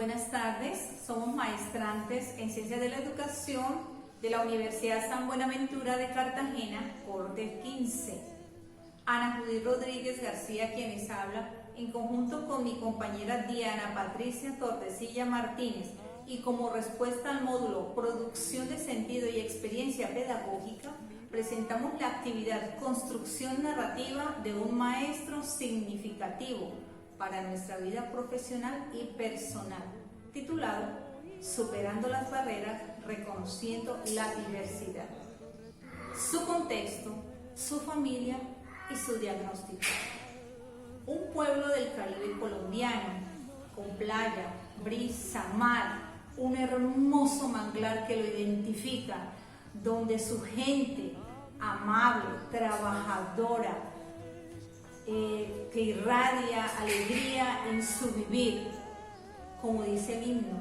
Buenas tardes, somos maestrantes en Ciencias de la Educación de la Universidad San Buenaventura de Cartagena, corte 15. Ana Judith Rodríguez García quien les habla, en conjunto con mi compañera Diana Patricia Tortesilla Martínez, y como respuesta al módulo Producción de Sentido y Experiencia Pedagógica, presentamos la actividad Construcción Narrativa de un Maestro Significativo para nuestra vida profesional y personal, titulado Superando las barreras, reconociendo la diversidad. Su contexto, su familia y su diagnóstico. Un pueblo del Caribe colombiano, con playa, brisa, mar, un hermoso manglar que lo identifica, donde su gente amable, trabajadora, que irradia alegría en su vivir, como dice el himno,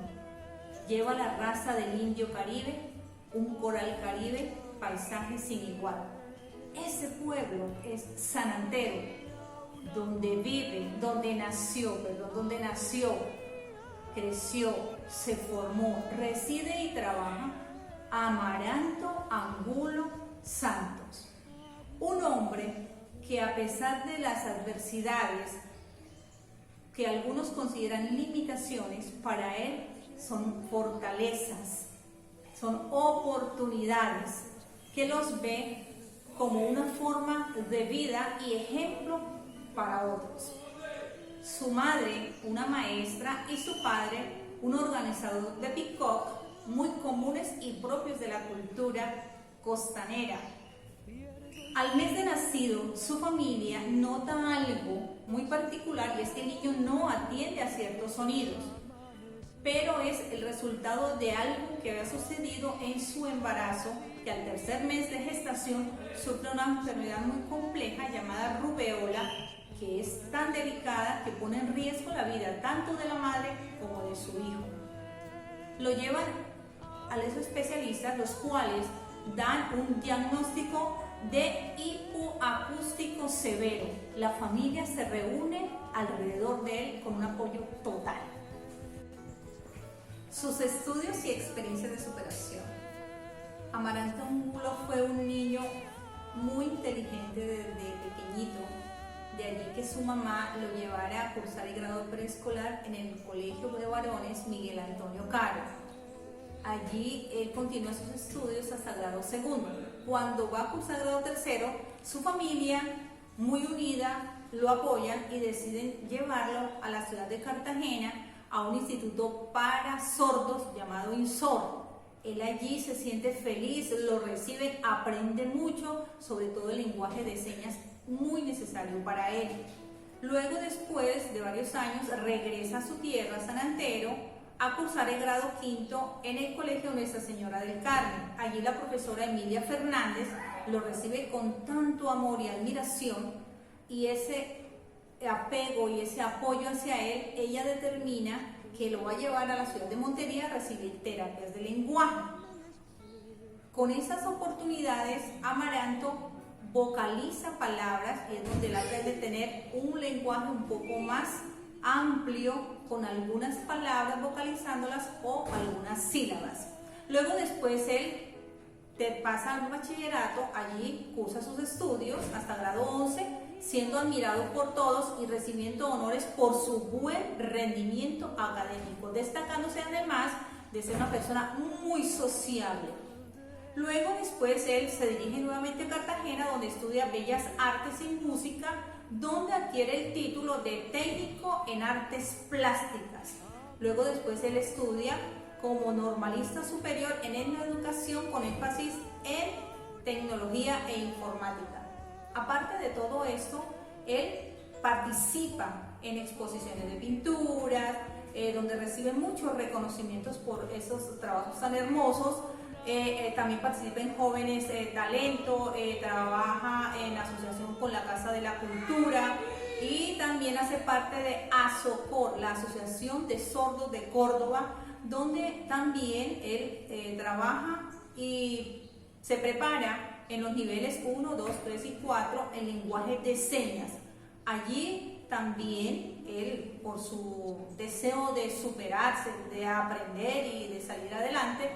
lleva la raza del indio caribe, un coral caribe, paisaje sin igual. Ese pueblo es San Antero, donde vive, donde nació, creció, se formó, reside y trabaja Amaranto Angulo Santos, un hombre que a pesar de las adversidades que algunos consideran limitaciones, para él son fortalezas, son oportunidades, que los ve como una forma de vida y ejemplo para otros. Su madre, una maestra, y su padre, un organizador de peacock, muy comunes y propios de la cultura costanera. Al mes de nacido, su familia nota algo muy particular, y es que el niño no atiende a ciertos sonidos, pero es el resultado de algo que había sucedido en su embarazo, que al tercer mes de gestación sufre una enfermedad muy compleja llamada rubeola, que es tan delicada que pone en riesgo la vida tanto de la madre como de su hijo. Lo llevan a los especialistas, los cuales dan un diagnóstico de hipoacústico severo. La familia se reúne alrededor de él con un apoyo total. Sus estudios y experiencias de superación. Amaranto Angulo fue un niño muy inteligente desde pequeñito, de allí que su mamá lo llevara a cursar el grado preescolar en el Colegio de Varones Miguel Antonio Caro. Allí él continúa sus estudios hasta grado segundo. Cuando va a cursar grado tercero, su familia, muy unida, lo apoyan y deciden llevarlo a la ciudad de Cartagena a un instituto para sordos llamado INSOR. Él allí se siente feliz, lo reciben, aprende mucho, sobre todo el lenguaje de señas, muy necesario para él. Luego, después de varios años, regresa a su tierra, San Antero, a cursar el grado quinto en el Colegio Nuestra Señora del Carmen. Allí la profesora Emilia Fernández lo recibe con tanto amor y admiración, y ese apego y ese apoyo hacia él, ella determina que lo va a llevar a la ciudad de Montería a recibir terapias de lenguaje. Con esas oportunidades, Amaranto vocaliza palabras, y es donde él aprende a tener un lenguaje un poco más amplio, con algunas palabras vocalizándolas o algunas sílabas. Luego, después él pasa al bachillerato, allí cursa sus estudios hasta grado 11, siendo admirado por todos y recibiendo honores por su buen rendimiento académico, destacándose además de ser una persona muy sociable. Luego, después él se dirige nuevamente a Cartagena, donde estudia Bellas Artes y Música, donde adquiere el título de técnico en artes plásticas. Luego, después él estudia como normalista superior en educación, con énfasis en tecnología e informática. Aparte de todo esto, él participa en exposiciones de pinturas, donde recibe muchos reconocimientos por esos trabajos tan hermosos. También participa en Jóvenes Talento, trabaja en asociación con la Casa de la Cultura, y también hace parte de ASOCOR, la Asociación de Sordos de Córdoba, donde también él trabaja y se prepara en los niveles 1, 2, 3 y 4 en lenguaje de señas. Allí también él, por su deseo de superarse, de aprender y de salir adelante,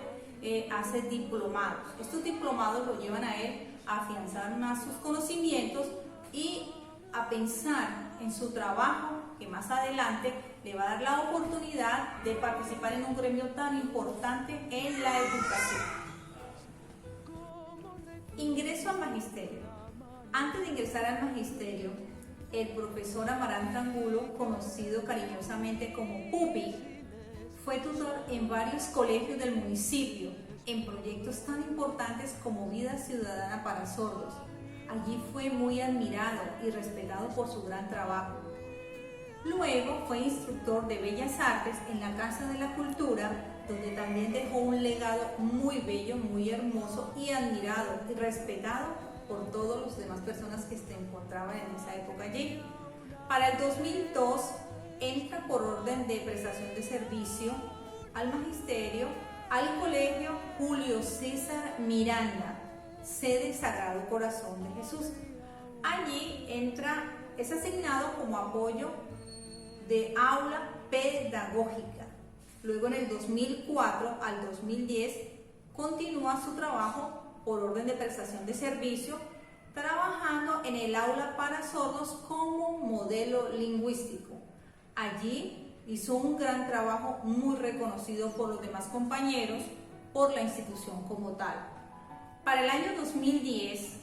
hace diplomados. Estos diplomados lo llevan a él a afianzar más sus conocimientos y a pensar en su trabajo, que más adelante le va a dar la oportunidad de participar en un gremio tan importante en la educación. Ingreso al magisterio. Antes de ingresar al magisterio, el profesor Amaranta Angulo, conocido cariñosamente como Pupi, fue tutor en varios colegios del municipio, en proyectos tan importantes como Vida Ciudadana para Sordos. Allí fue muy admirado y respetado por su gran trabajo. Luego fue instructor de Bellas Artes en la Casa de la Cultura, donde también dejó un legado muy bello, muy hermoso y admirado y respetado por todas las demás personas que se encontraban en esa época allí. Para el 2002 entra por orden de prestación de servicio al magisterio al Colegio Julio César Miranda, sede Sagrado Corazón de Jesús. Allí es asignado como apoyo de aula pedagógica. Luego en el 2004 al 2010 continúa su trabajo por orden de prestación de servicio, trabajando en el aula para sordos como modelo lingüístico. Allí hizo un gran trabajo muy reconocido por los demás compañeros, por la institución como tal. Para el año 2010,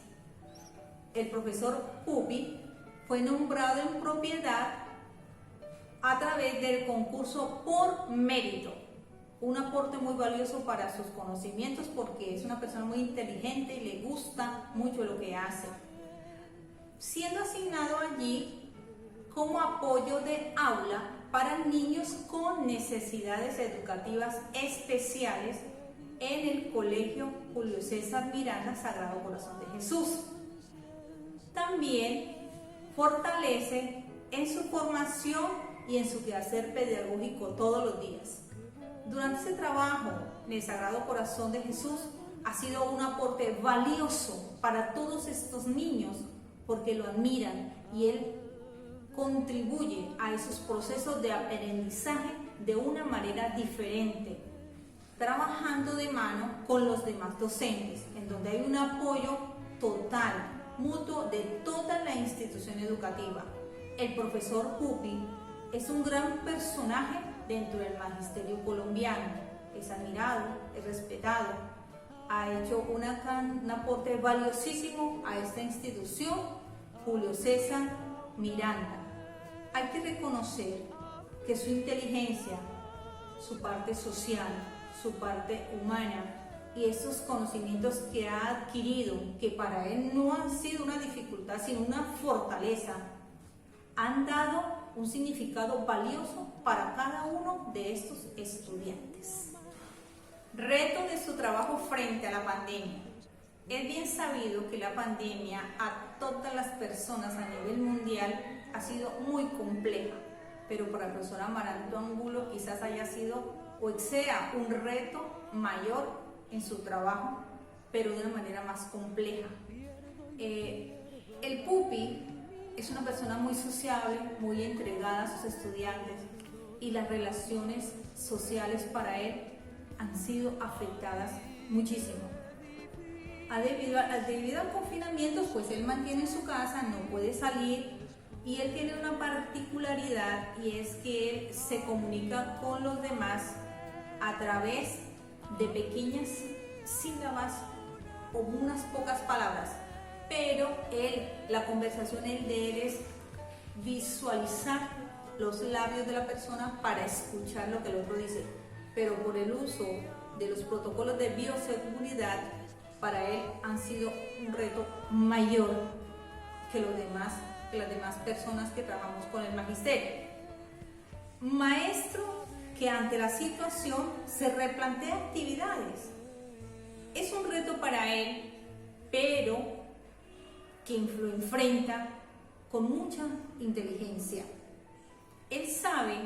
el profesor Pupi fue nombrado en propiedad a través del concurso por mérito, un aporte muy valioso para sus conocimientos porque es una persona muy inteligente y le gusta mucho lo que hace. Siendo asignado allí como apoyo de aula para niños con necesidades educativas especiales en el Colegio Julio César Miranda Sagrado Corazón de Jesús. También fortalece en su formación y en su quehacer pedagógico todos los días. Durante ese trabajo en el Sagrado Corazón de Jesús ha sido un aporte valioso para todos estos niños porque lo admiran y él contribuye a esos procesos de aprendizaje de una manera diferente, trabajando de mano con los demás docentes, en donde hay un apoyo total, mutuo de toda la institución educativa. El profesor Pupi es un gran personaje dentro del magisterio colombiano, es admirado, es respetado, ha hecho un aporte valiosísimo a esta institución, Julio César Miranda. Hay que reconocer que su inteligencia, su parte social, su parte humana y esos conocimientos que ha adquirido, que para él no han sido una dificultad, sino una fortaleza, han dado un significado valioso para cada uno de estos estudiantes. Reto de su trabajo frente a la pandemia. Es bien sabido que la pandemia a todas las personas a nivel mundial ha sido muy compleja, pero para el profesor Amaranta Angulo quizás haya sido o sea un reto mayor en su trabajo, pero de una manera más compleja. El Pupi es una persona muy sociable, muy entregada a sus estudiantes y las relaciones sociales para él han sido afectadas muchísimo. Debido al confinamiento, pues él mantiene en su casa, no puede salir y él tiene una particularidad y es que él se comunica con los demás a través de pequeñas sílabas o unas pocas palabras, pero la conversación de él es visualizar los labios de la persona para escuchar lo que el otro dice, pero por el uso de los protocolos de bioseguridad para él han sido un reto mayor que las demás personas que trabajamos con el magisterio. Maestro que ante la situación se replantea actividades. Es un reto para él, pero que lo enfrenta con mucha inteligencia. Él sabe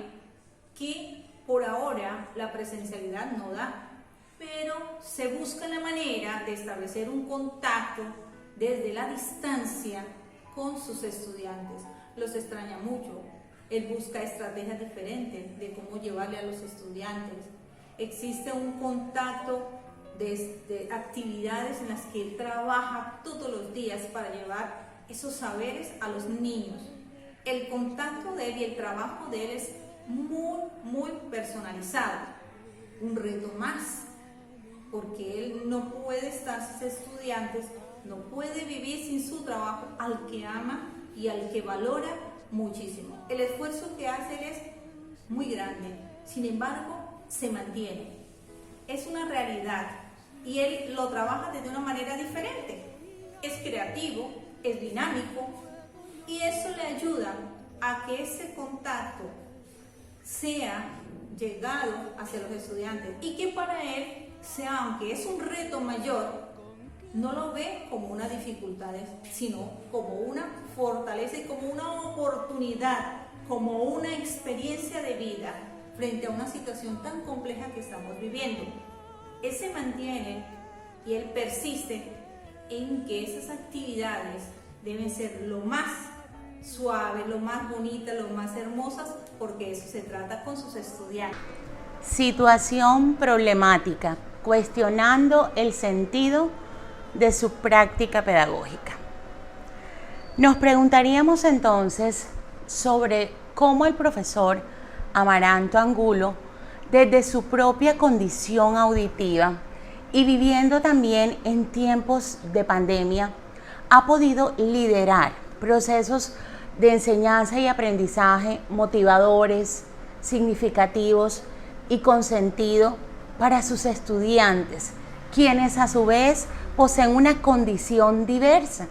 que por ahora la presencialidad no da, pero se busca la manera de establecer un contacto desde la distancia con sus estudiantes. los extraña mucho. Él busca estrategias diferentes de cómo llevarle a los estudiantes. Existe un contacto de actividades en las que él trabaja todos los días para llevar esos saberes a los niños. El contacto de él y el trabajo de él es muy personalizado. Un reto más, porque él no puede estar sin estudiantes, no puede vivir sin su trabajo, al que ama y al que valora muchísimo. El esfuerzo que hace él es muy grande, sin embargo, se mantiene. Es una realidad y él lo trabaja de una manera diferente. Es creativo, es dinámico y eso le ayuda a que ese contacto sea llegado hacia los estudiantes y que para él sea, aunque es un reto mayor, no lo ve como una dificultad, sino como una fortaleza y como una oportunidad, como una experiencia de vida frente a una situación tan compleja que estamos viviendo. Él se mantiene y él persiste en que esas actividades deben ser lo más suaves, lo más bonitas, lo más hermosas, porque eso se trata con sus estudiantes. Situación problemática, cuestionando el sentido de su práctica pedagógica. Nos preguntaríamos entonces sobre cómo el profesor Amaranto Angulo, desde su propia condición auditiva y viviendo también en tiempos de pandemia, ha podido liderar procesos de enseñanza y aprendizaje motivadores, significativos y con sentido para sus estudiantes, quienes a su vez poseen una condición diversa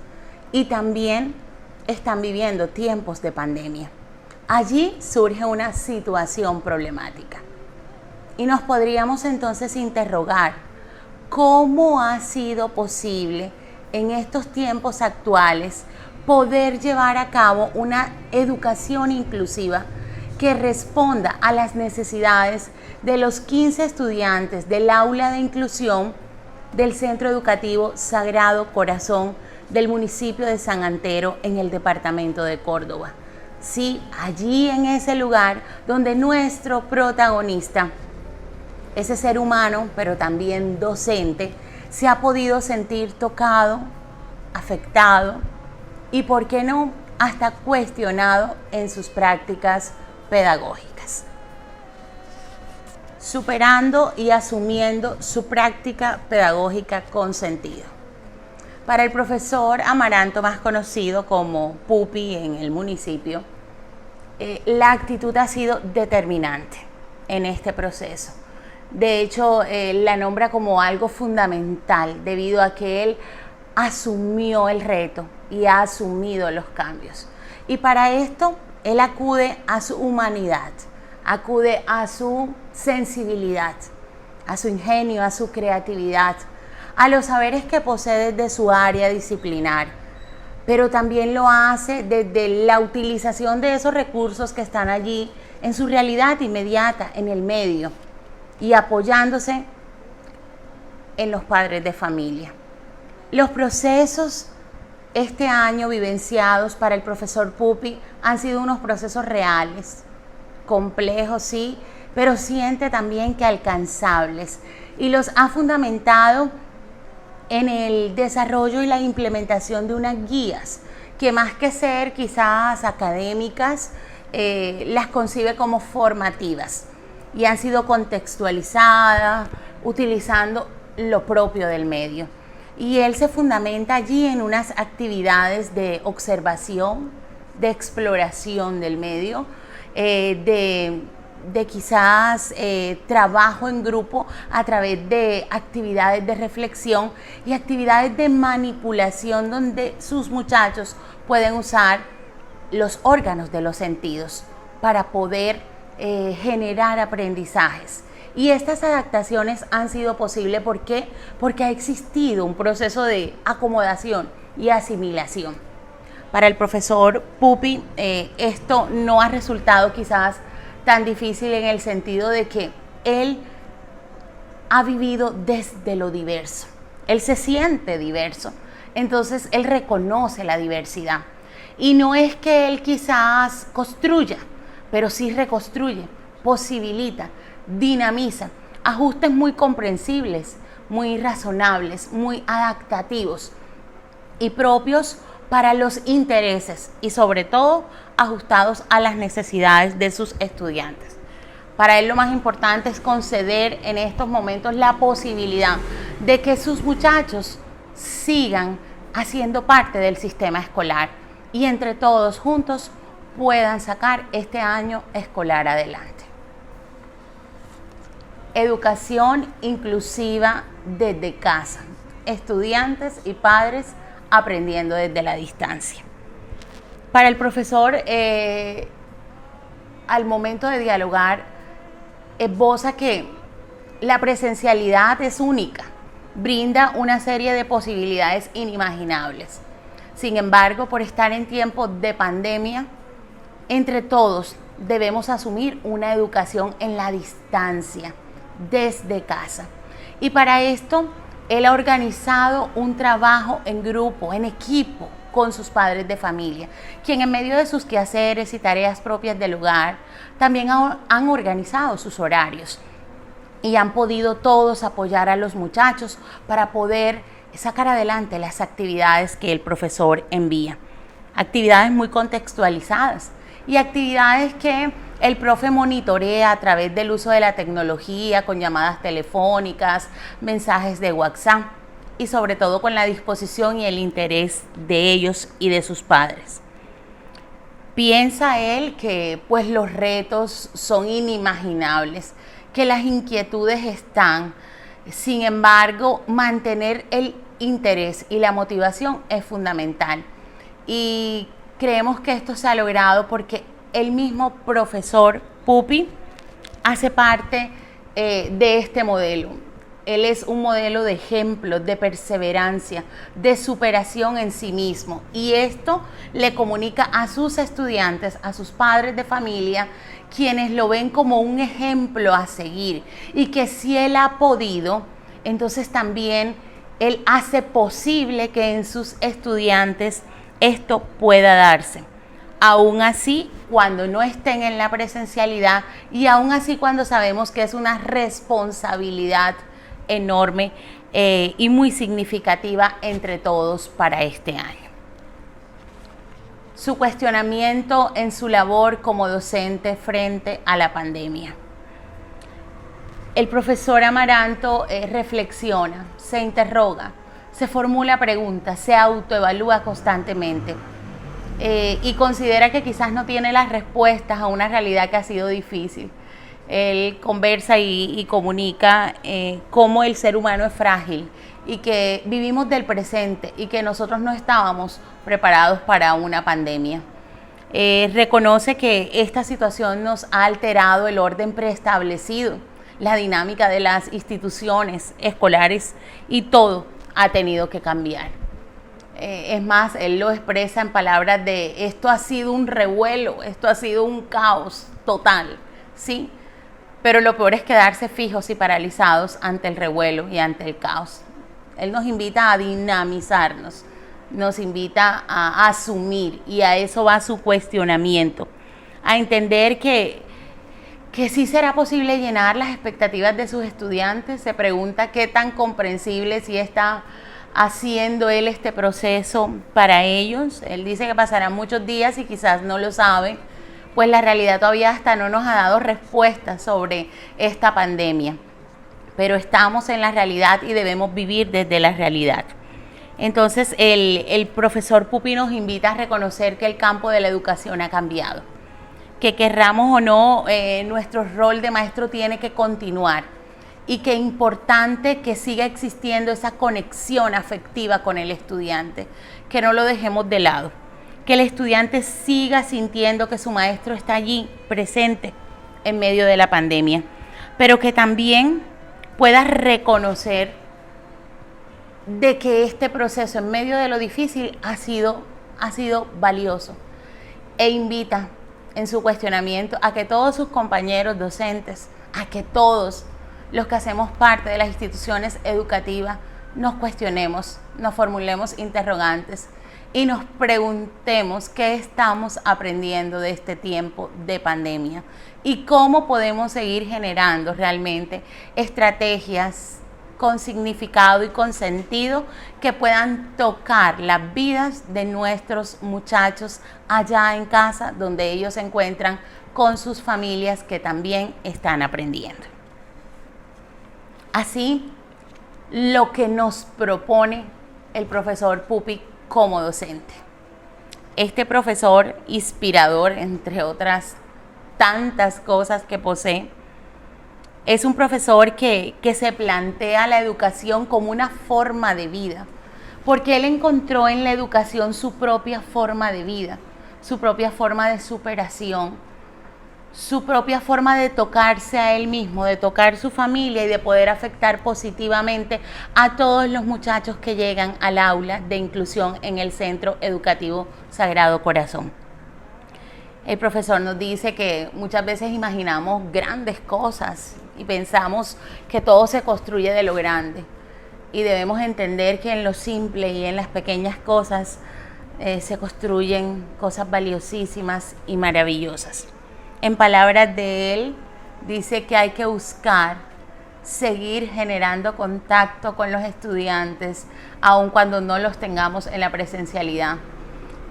y también están viviendo tiempos de pandemia. Allí surge una situación problemática y nos podríamos entonces interrogar cómo ha sido posible en estos tiempos actuales poder llevar a cabo una educación inclusiva que responda a las necesidades de los 15 estudiantes del aula de inclusión del Centro Educativo Sagrado Corazón del municipio de San Antero en el departamento de Córdoba. Sí, allí en ese lugar donde nuestro protagonista, ese ser humano, pero también docente, se ha podido sentir tocado, afectado y, ¿por qué no?, hasta cuestionado en sus prácticas pedagógicas, superando y asumiendo su práctica pedagógica con sentido. Para el profesor Amaranto, más conocido como Pupi en el municipio, la actitud ha sido determinante en este proceso. De hecho, la nombra como algo fundamental debido a que él asumió el reto y ha asumido los cambios. Y para esto, él acude a su humanidad, acude a su sensibilidad, a su ingenio, a su creatividad, a los saberes que posee desde su área disciplinar, pero también lo hace desde la utilización de esos recursos que están allí en su realidad inmediata, en el medio, y apoyándose en los padres de familia. Los procesos este año vivenciados para el profesor Pupi han sido unos procesos reales, complejos sí, pero siente también que alcanzables, y los ha fundamentado en el desarrollo y la implementación de unas guías que, más que ser quizás académicas, las concibe como formativas y han sido contextualizadas utilizando lo propio del medio. Y él se fundamenta allí en unas actividades de observación, de exploración del medio, de quizás trabajo en grupo a través de actividades de reflexión y actividades de manipulación donde sus muchachos pueden usar los órganos de los sentidos para poder generar aprendizajes. Y estas adaptaciones han sido posibles, ¿por qué? Porque ha existido un proceso de acomodación y asimilación. Para el profesor Pupi, esto no ha resultado quizás tan difícil en el sentido de que él ha vivido desde lo diverso. Él se siente diverso, entonces él reconoce la diversidad. Y no es que él quizás construya, pero sí reconstruye, posibilita, dinamiza, ajustes muy comprensibles, muy razonables, muy adaptativos y propios para los intereses y sobre todo ajustados a las necesidades de sus estudiantes. Para él lo más importante es conceder en estos momentos la posibilidad de que sus muchachos sigan haciendo parte del sistema escolar y entre todos juntos puedan sacar este año escolar adelante. Educación inclusiva desde casa, estudiantes y padres aprendiendo desde la distancia. Para el profesor, al momento de dialogar, esboza que la presencialidad es única, brinda una serie de posibilidades inimaginables. Sin embargo, por estar en tiempos de pandemia, entre todos debemos asumir una educación en la distancia, desde casa. Y para esto, él ha organizado un trabajo en grupo, en equipo, con sus padres de familia, quien en medio de sus quehaceres y tareas propias del hogar, también han organizado sus horarios y han podido todos apoyar a los muchachos para poder sacar adelante las actividades que el profesor envía. Actividades muy contextualizadas y actividades que el profe monitorea a través del uso de la tecnología, con llamadas telefónicas, mensajes de WhatsApp y sobre todo con la disposición y el interés de ellos y de sus padres. Piensa él que pues los retos son inimaginables, que las inquietudes están, sin embargo, mantener el interés y la motivación es fundamental. Y creemos que esto se ha logrado porque el mismo profesor Pupi hace parte de este modelo. Él es un modelo de ejemplo, de perseverancia, de superación en sí mismo. Y esto le comunica a sus estudiantes, a sus padres de familia, quienes lo ven como un ejemplo a seguir. Y que si él ha podido, entonces también él hace posible que en sus estudiantes esto pueda darse. Aún así, cuando no estén en la presencialidad y aún así cuando sabemos que es una responsabilidad enorme y muy significativa entre todos para este año. Su cuestionamiento en su labor como docente frente a la pandemia. El profesor Amaranto reflexiona, se interroga, se formula preguntas, se autoevalúa constantemente y considera que quizás no tiene las respuestas a una realidad que ha sido difícil. Él conversa y comunica cómo el ser humano es frágil y que vivimos del presente y que nosotros no estábamos preparados para una pandemia. Reconoce que esta situación nos ha alterado el orden preestablecido, la dinámica de las instituciones escolares y todo ha tenido que cambiar. Es más, él lo expresa en palabras de esto ha sido un revuelo, esto ha sido un caos total, ¿sí? Pero lo peor es quedarse fijos y paralizados ante el revuelo y ante el caos. Él nos invita a dinamizarnos, nos invita a asumir y a eso va su cuestionamiento, a entender que sí será posible llenar las expectativas de sus estudiantes. Se pregunta qué tan comprensible si está haciendo él este proceso para ellos. Él dice que pasarán muchos días y quizás no lo sabe, pues la realidad todavía hasta no nos ha dado respuestas sobre esta pandemia. Pero estamos en la realidad y debemos vivir desde la realidad. Entonces el profesor Pupi nos invita a reconocer que el campo de la educación ha cambiado, que querramos o no, nuestro rol de maestro tiene que continuar y que es importante que siga existiendo esa conexión afectiva con el estudiante, que no lo dejemos de lado, que el estudiante siga sintiendo que su maestro está allí, presente, en medio de la pandemia, pero que también pueda reconocer de que este proceso en medio de lo difícil ha sido valioso e invita en su cuestionamiento a que todos sus compañeros docentes, a que todos los que hacemos parte de las instituciones educativas nos cuestionemos, nos formulemos interrogantes y nos preguntemos qué estamos aprendiendo de este tiempo de pandemia y cómo podemos seguir generando realmente estrategias con significado y con sentido que puedan tocar las vidas de nuestros muchachos allá en casa, donde ellos se encuentran con sus familias que también están aprendiendo. Así, lo que nos propone el profesor Pupi como docente. Este profesor inspirador, entre otras tantas cosas que posee, es un profesor que se plantea la educación como una forma de vida, porque él encontró en la educación su propia forma de vida, su propia forma de superación, su propia forma de tocarse a él mismo, de tocar su familia y de poder afectar positivamente a todos los muchachos que llegan al aula de inclusión en el Centro Educativo Sagrado Corazón. El profesor nos dice que muchas veces imaginamos grandes cosas y pensamos que todo se construye de lo grande, y debemos entender que en lo simple y en las pequeñas cosas se construyen cosas valiosísimas y maravillosas. En palabras de él, dice que hay que buscar seguir generando contacto con los estudiantes, aun cuando no los tengamos en la presencialidad.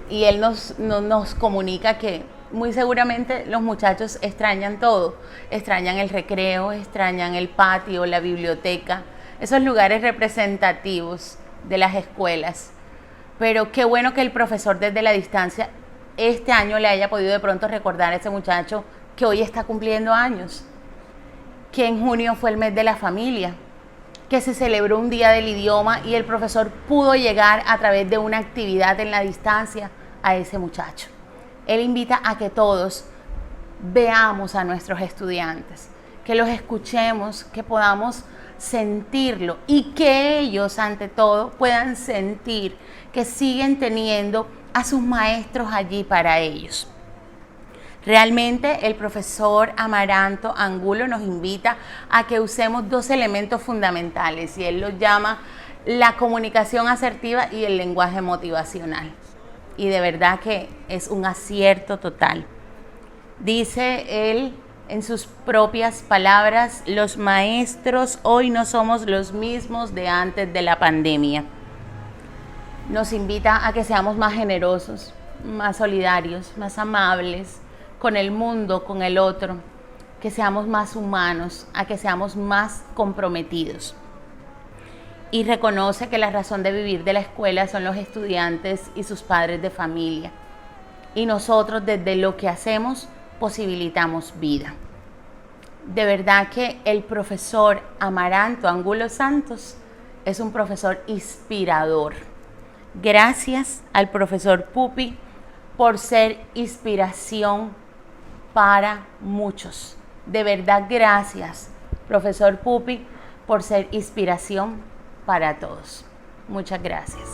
Y él nos comunica que muy seguramente los muchachos extrañan todo, extrañan el recreo, extrañan el patio, la biblioteca, esos lugares representativos de las escuelas. Pero qué bueno que el profesor desde la distancia este año le haya podido de pronto recordar a ese muchacho que hoy está cumpliendo años, que en junio fue el mes de la familia, que se celebró un día del idioma y el profesor pudo llegar a través de una actividad en la distancia a ese muchacho. Él invita a que todos veamos a nuestros estudiantes, que los escuchemos, que podamos sentirlo y que ellos, ante todo, puedan sentir que siguen teniendo a sus maestros allí para ellos. Realmente el profesor Amaranto Angulo nos invita a que usemos dos elementos fundamentales y él los llama la comunicación asertiva y el lenguaje motivacional. Y de verdad que es un acierto total. Dice él en sus propias palabras: los maestros hoy no somos los mismos de antes de la pandemia. Nos invita a que seamos más generosos, más solidarios, más amables con el mundo, con el otro, que seamos más humanos, a que seamos más comprometidos. Y reconoce que la razón de vivir de la escuela son los estudiantes y sus padres de familia. Y nosotros, desde lo que hacemos, posibilitamos vida. De verdad que el profesor Amaranto Angulo Santos es un profesor inspirador. Gracias al profesor Pupi por ser inspiración para muchos. De verdad, gracias, profesor Pupi, por ser inspiración para todos. Muchas gracias.